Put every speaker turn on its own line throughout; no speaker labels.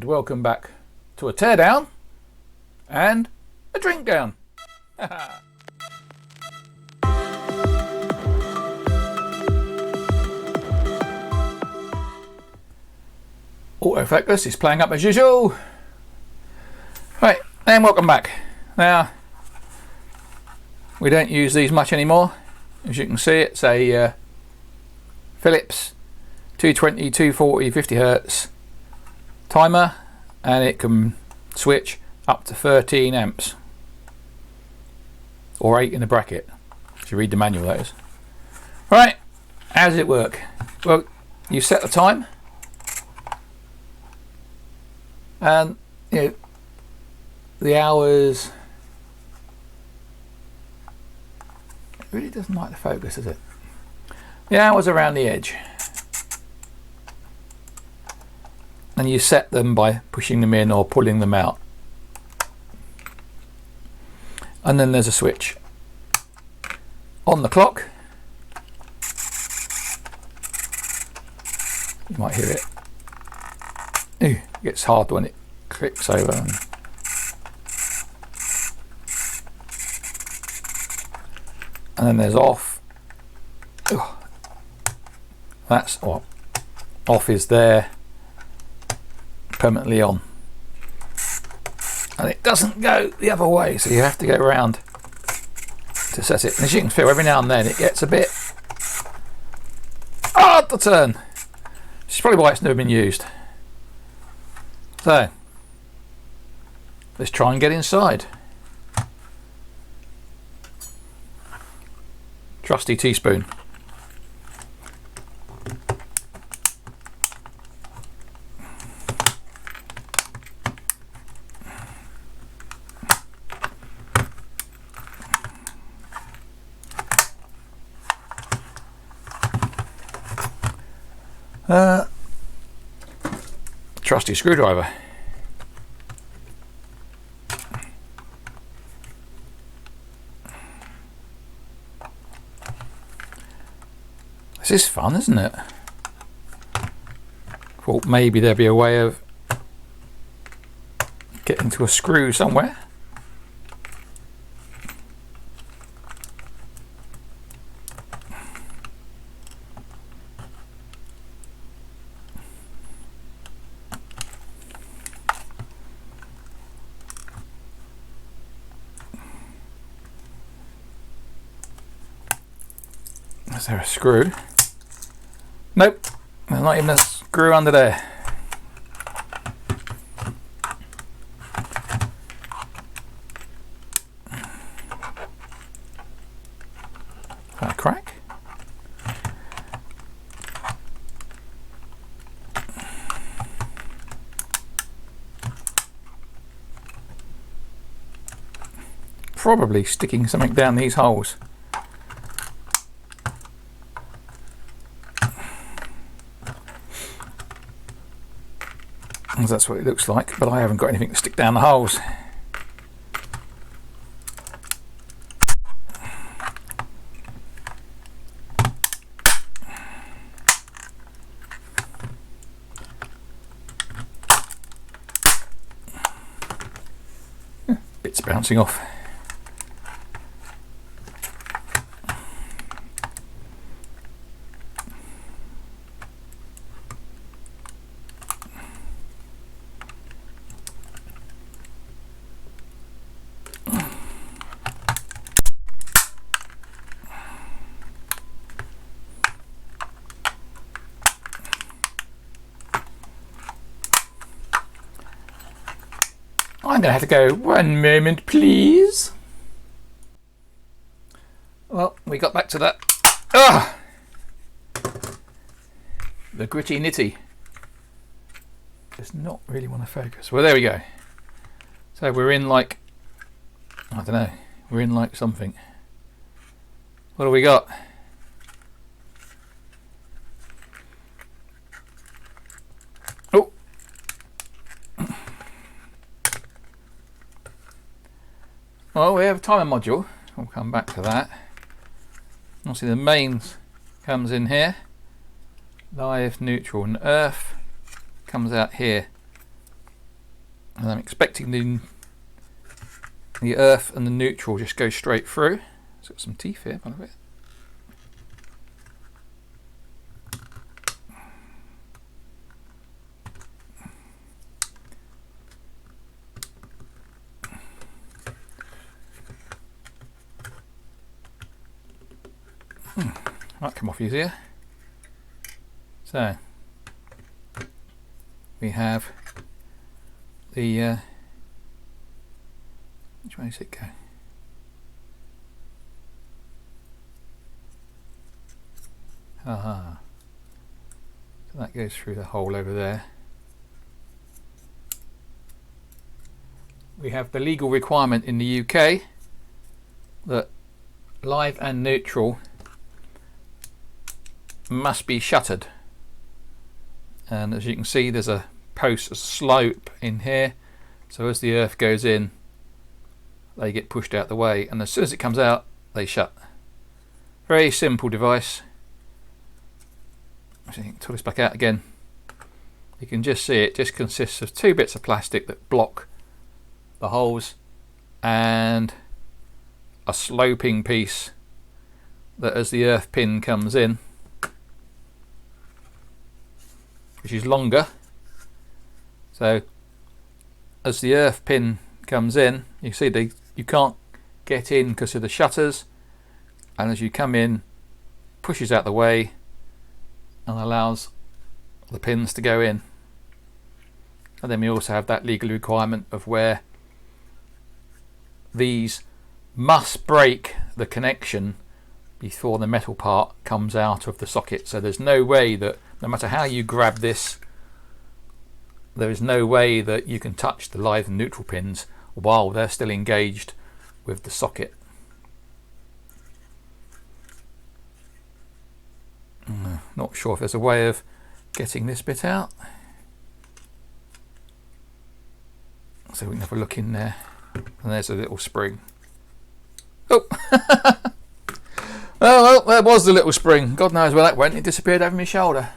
welcome back to a teardown and a drink down. Autofocus is playing up as usual. Right, and welcome back. Now, we don't use these much anymore. As you can see, it's a Philips 220, 240, 50 hertz timer, and it can switch up to 13 amps or 8 in the bracket if you read the manual, that is. Right, how does it work? Well, you set the time, and you know, the hours. It really doesn't like the focus, does it? The hours around the edge, and you set them by pushing them in or pulling them out, and then there's a switch on the clock. You might hear it. Ooh, it gets hard when it clicks over. And then there's off. Ooh. That's what off is there, permanently on, and it doesn't go the other way, so you have to go around to set it. And as you can feel, every now and then it gets a bit hard to turn. This is probably why it's never been used. So let's try and get inside. Trusty teaspoon. Trusty screwdriver. This is fun, isn't it? Thought maybe there'd be a way of getting to a screw somewhere. Is there a screw? Nope, there's not even a screw under there. Is that a crack? Probably sticking something down these holes. That's what it looks like, but I haven't got anything to stick down the holes. Bits bouncing off. I'm going to have to go, one moment please. Well, we got back to that. The gritty nitty. Does not really want to focus. Well, there we go. So we're in like, I don't know, we're in like something. What do we got? Oh. Well, we have a timer module. We'll come back to that. Obviously the mains comes in here. Live, neutral and earth comes out here And I'm expecting the earth and the neutral just go straight through. It's got some teeth here, by the way. Might come off easier. So we have the which way does it go? Aha. So that goes through the hole over there. We have the legal requirement in the UK that live and neutral must be shuttered, and as you can see there's a post, a slope in here, so as the earth goes in they get pushed out the way, and as soon as it comes out they shut. Very simple device. So you can pull this back out again. You can just see it just consists of two bits of plastic that block the holes and a sloping piece that as the earth pin comes in, which is longer, so as the earth pin comes in, you see you can't get in because of the shutters, and as you come in, pushes out the way and allows the pins to go in. And then we also have that legal requirement of where these must break the connection before the metal part comes out of the socket. So there's no way that, no matter how you grab this, there is no way that you can touch the live and neutral pins while they're still engaged with the socket. Not sure if there's a way of getting this bit out, so we can have a look in there, and there's a little spring. Oh! Oh well, there was the little spring. God knows where that went. It disappeared over my shoulder.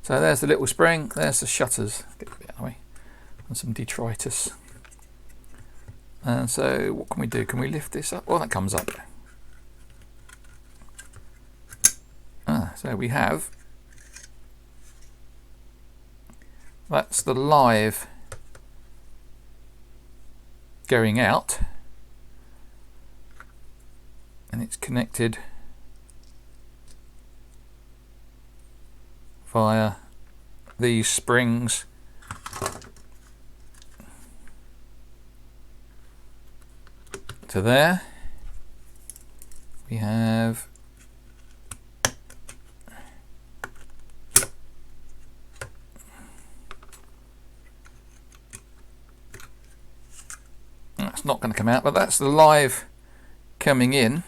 So there's the little spring, there's the shutters. Get a bit out of the way. And some detritus. And so what can we do? Can we lift this up? Well, that comes up. So we have, that's the live going out, and it's connected via these springs to there. We have that's not going to come out, but that's the live coming in,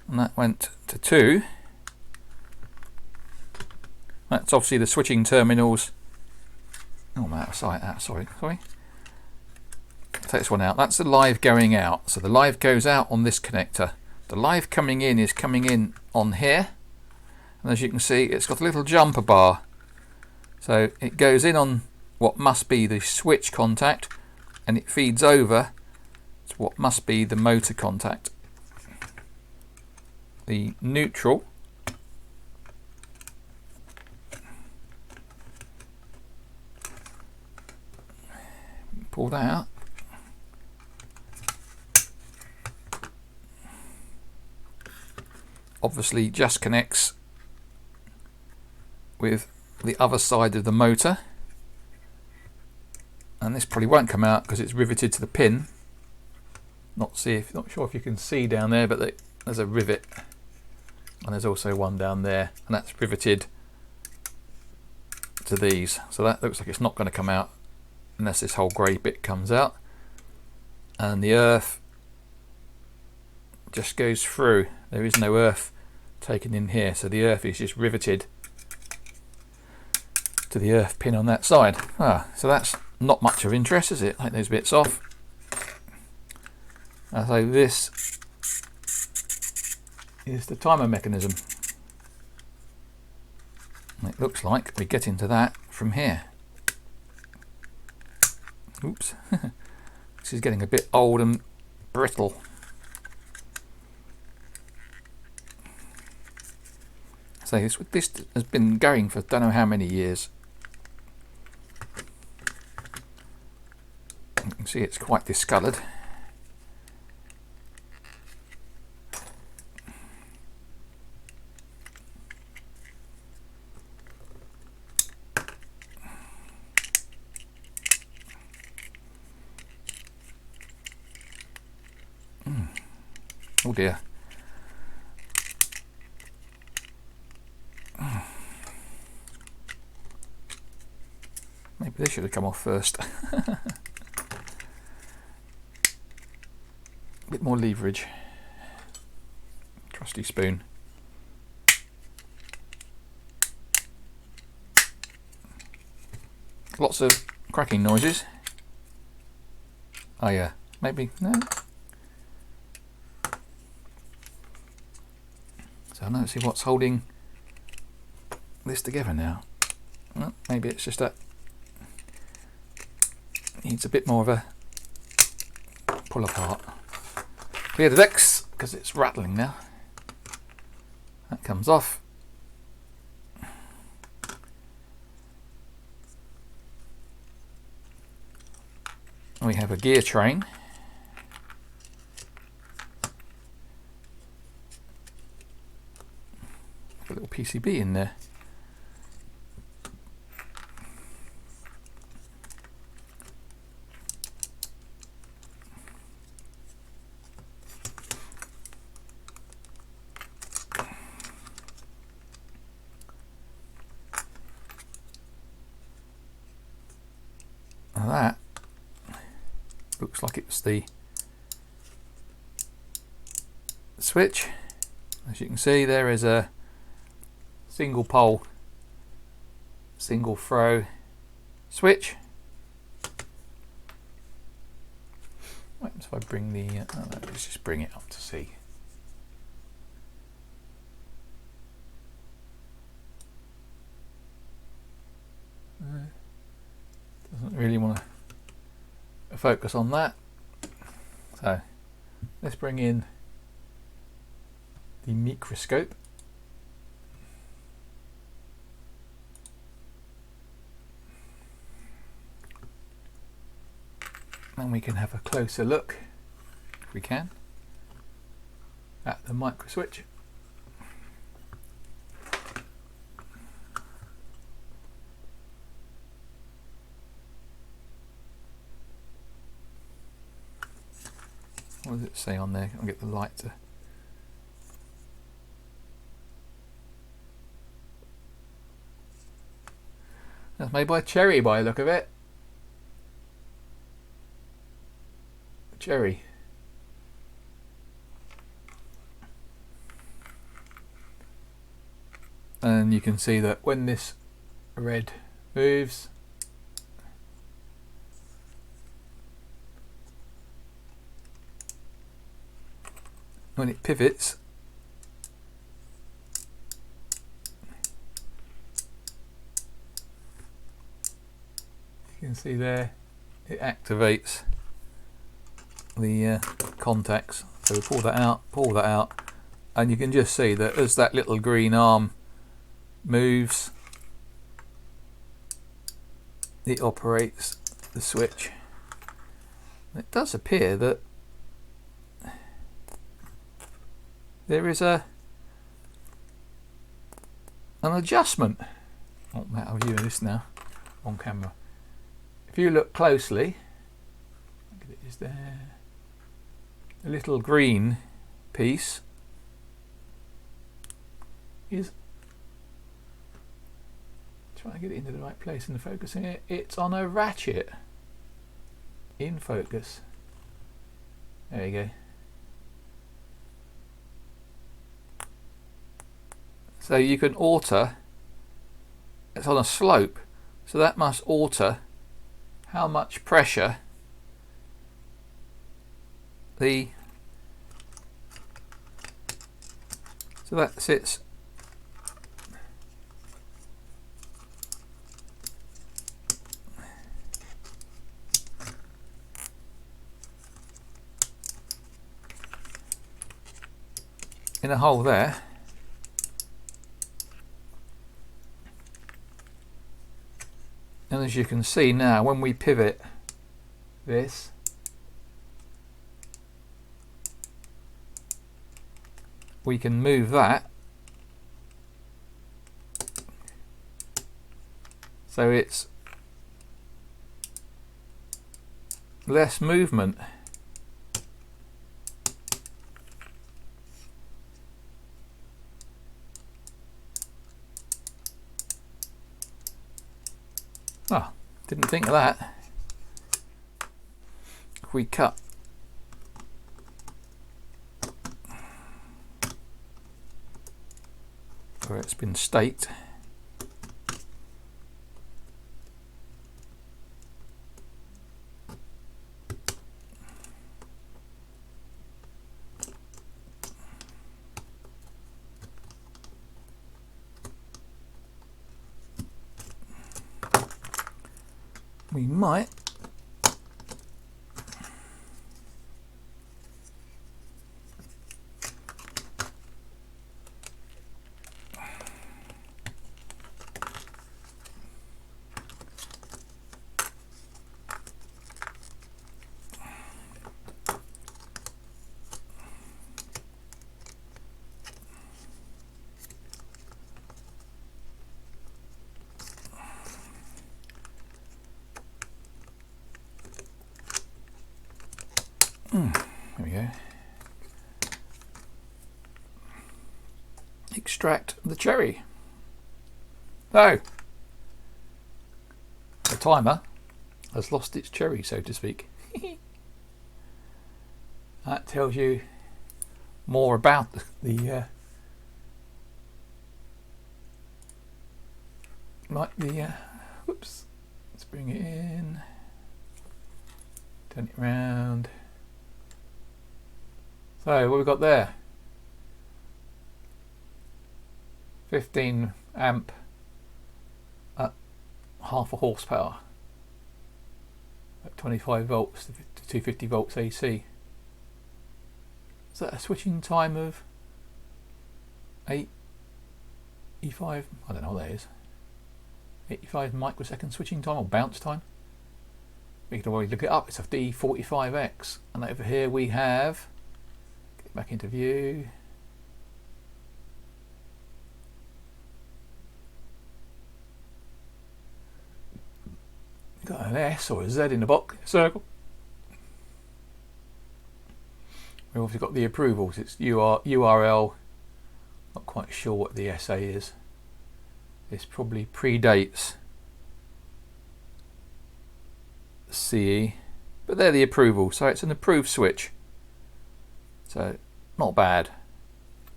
and that went to 2. That's obviously the switching terminals. Oh, I'm out of sight. Sorry. Take this one out. That's the live going out. So the live goes out on this connector. The live coming in is coming in on here, and as you can see, it's got a little jumper bar. So it goes in on what must be the switch contact, and it feeds over to what must be the motor contact. The neutral pull that out. Obviously just connects with the other side of the motor, and this probably won't come out because it's riveted to the pin. Not sure if you can see down there, but there's a rivet, and there's also one down there, and that's riveted to these. So that looks like it's not going to come out unless this whole grey bit comes out, and the earth just goes through. There is no earth taken in here, so the earth is just riveted to the earth pin on that side. So that's not much of interest, is it? Take those bits off. So this is the timer mechanism. It looks like we get into that from here. Oops. This is getting a bit old and brittle. So this has been going for don't know how many years. You can see it's quite discoloured. Oh dear. Maybe this should have come off first. A bit more leverage. Trusty spoon. Lots of cracking noises. Oh yeah, maybe, no. So I don't see what's holding this together now. Well, maybe it's just that needs a bit more of a pull apart. Clear the decks because it's rattling now. That comes off. We have a gear train. A little PCB in there. Now that looks like it's the switch. As you can see, there is a single pole, single throw switch. What happens if I bring the, oh no, let's just bring it up to see. Doesn't really want to focus on that. So let's bring in the microscope. And we can have a closer look, if we can, at the micro switch. What does it say on there? I'll get the light to. That's made by Cherry by the look of it. Cherry. And you can see that when this red moves, when it pivots, you can see there it activates the contacts. So we pull that out, and you can just see that as that little green arm moves, it operates the switch. And it does appear that there is an adjustment. Oh, I'm out of view of this now on camera. If you look closely, is there a little green piece is trying to get it into the right place in the focusing it. It's on a ratchet in focus. There you go. So you can alter, it's on a slope, so that must alter how much pressure so that sits in a hole there. And as you can see now, when we pivot this, we can move that so it's less movement. Oh, didn't think of that. If we cut where it's been staked, we might there we go. Extract the cherry. So the timer has lost its cherry, so to speak. That tells you more about the whoops, let's bring it in, turn it around. So what we've got there, 15 amp at half a horsepower at 25 volts to 250 volts AC. Is that a switching time of 85? I don't know what that is. 85 microsecond switching time or bounce time. We can always look it up. It's a D45X, and over here we have, get back into view, got an S or a Z in the box circle. We've obviously got the approvals. It's URL. Not quite sure what the SA is. This probably predates CE, but they're the approvals. So it's an approved switch. So not bad.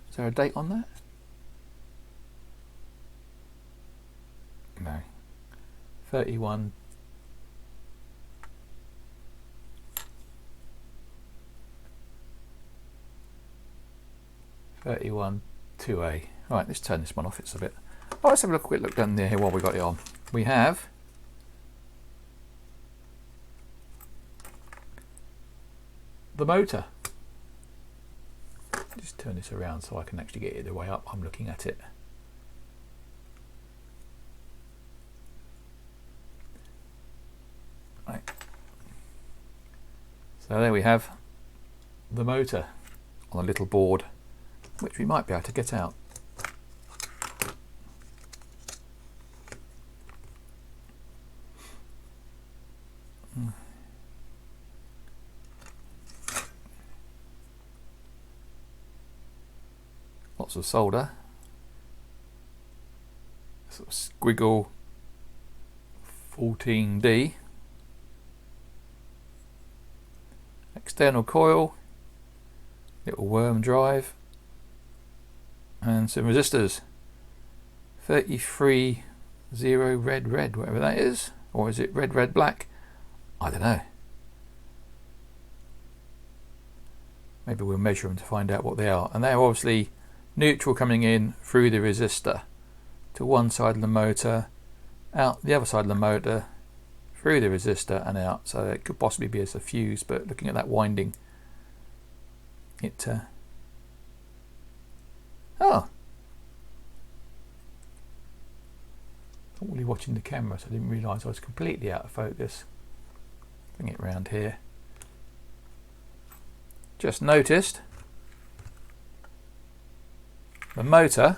Is there a date on that? No. 31. (31) 2A. Right, let's turn this one off. It's a bit. Oh, let's have a quick look down there here while we got it on. We have the motor. Just turn this around so I can actually get it the way up. I'm looking at it. Right. So there we have the motor on a little board, which we might be able to get out. Lots of solder. Sort of squiggle 14D. External coil, little worm drive, and some resistors. 33 0 red, whatever that is, or is it red black? I don't know. Maybe we'll measure them to find out what they are. And they're obviously neutral coming in through the resistor to one side of the motor, out the other side of the motor, through the resistor and out. So it could possibly be as a fuse, but looking at that winding, it Oh. I'm really watching the camera, so I didn't realise I was completely out of focus. Bring it round here. Just noticed the motor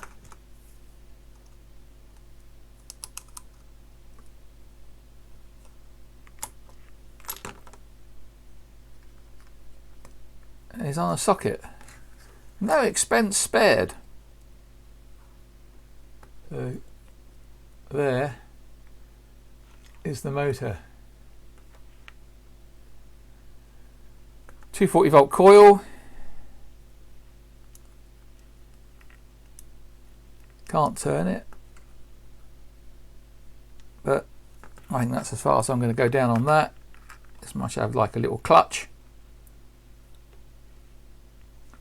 is on a socket. No expense spared. So there is the motor. 240 volt coil. Can't turn it, but I think that's as far as I'm going to go down on that. This must have like a little clutch.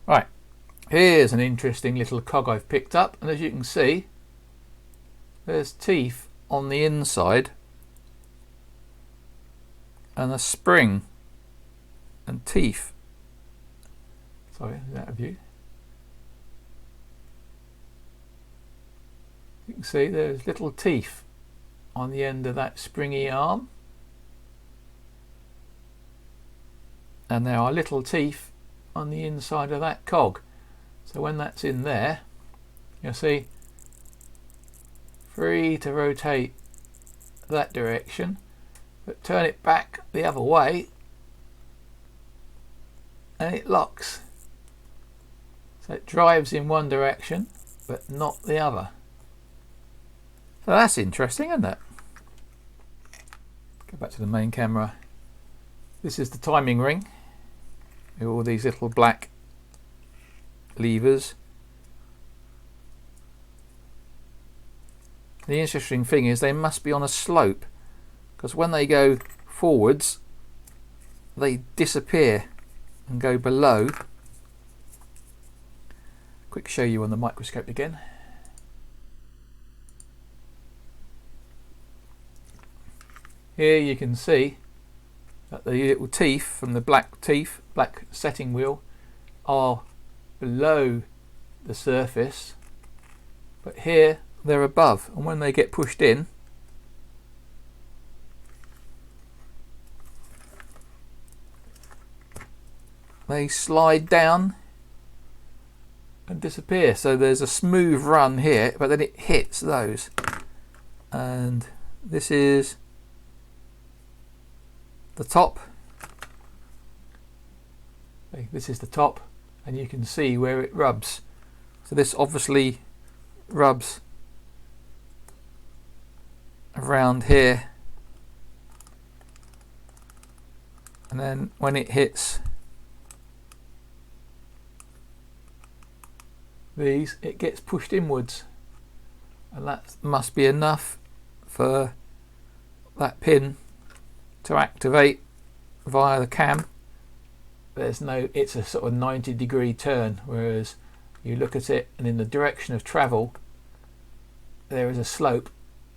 Right, here's an interesting little cog I've picked up, and as you can see, there's teeth on the inside and a spring and teeth. Sorry, is that a view? You can see there's little teeth on the end of that springy arm, and there are little teeth on the inside of that cog. So when that's in there, you'll see free to rotate that direction, but turn it back the other way and it locks. So it drives in one direction but not the other. So that's interesting, isn't it? Go back to the main camera. This is the timing ring with all these little black levers. The interesting thing is they must be on a slope, because when they go forwards they disappear and go below. Quick show you on the microscope again. Here you can see that the little teeth from the black setting wheel are below the surface, but here they're above, and when they get pushed in, they slide down and disappear. So there's a smooth run here, but then it hits those, and this is the top. Okay, this is the top, and you can see where it rubs. So this obviously rubs around here, and then when it hits these, it gets pushed inwards, and that must be enough for that pin to activate via the cam. There's no, it's a sort of 90-degree turn, whereas you look at it and in the direction of travel there is a slope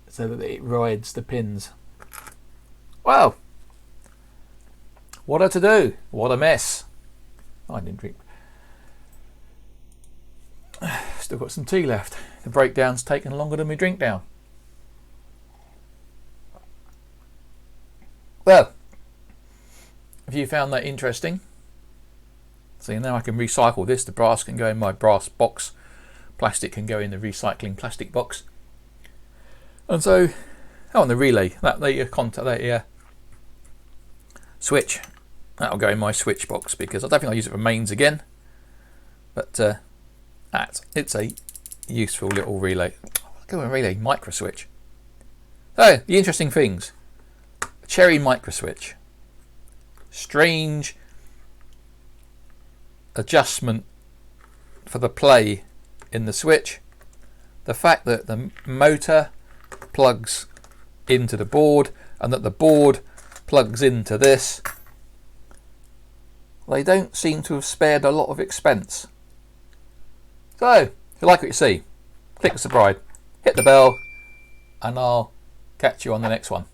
so that it rides the pins. Well, what a to do, what a mess. I didn't drink. Still got some tea left. The breakdown's taken longer than my drink down. Well, if you found that interesting, see, now I can recycle this. The brass can go in my brass box, plastic can go in the recycling plastic box. And so, oh, and the relay, that switch, that'll go in my switch box, because I don't think I'll use it for mains again, but it's a useful little relay. Go on, relay micro switch. So the interesting things: cherry micro switch, strange adjustment for the play in the switch, the fact that the motor plugs into the board and that the board plugs into this. They don't seem to have spared a lot of expense. So if you like what you see, click subscribe, hit the bell, and I'll catch you on the next one.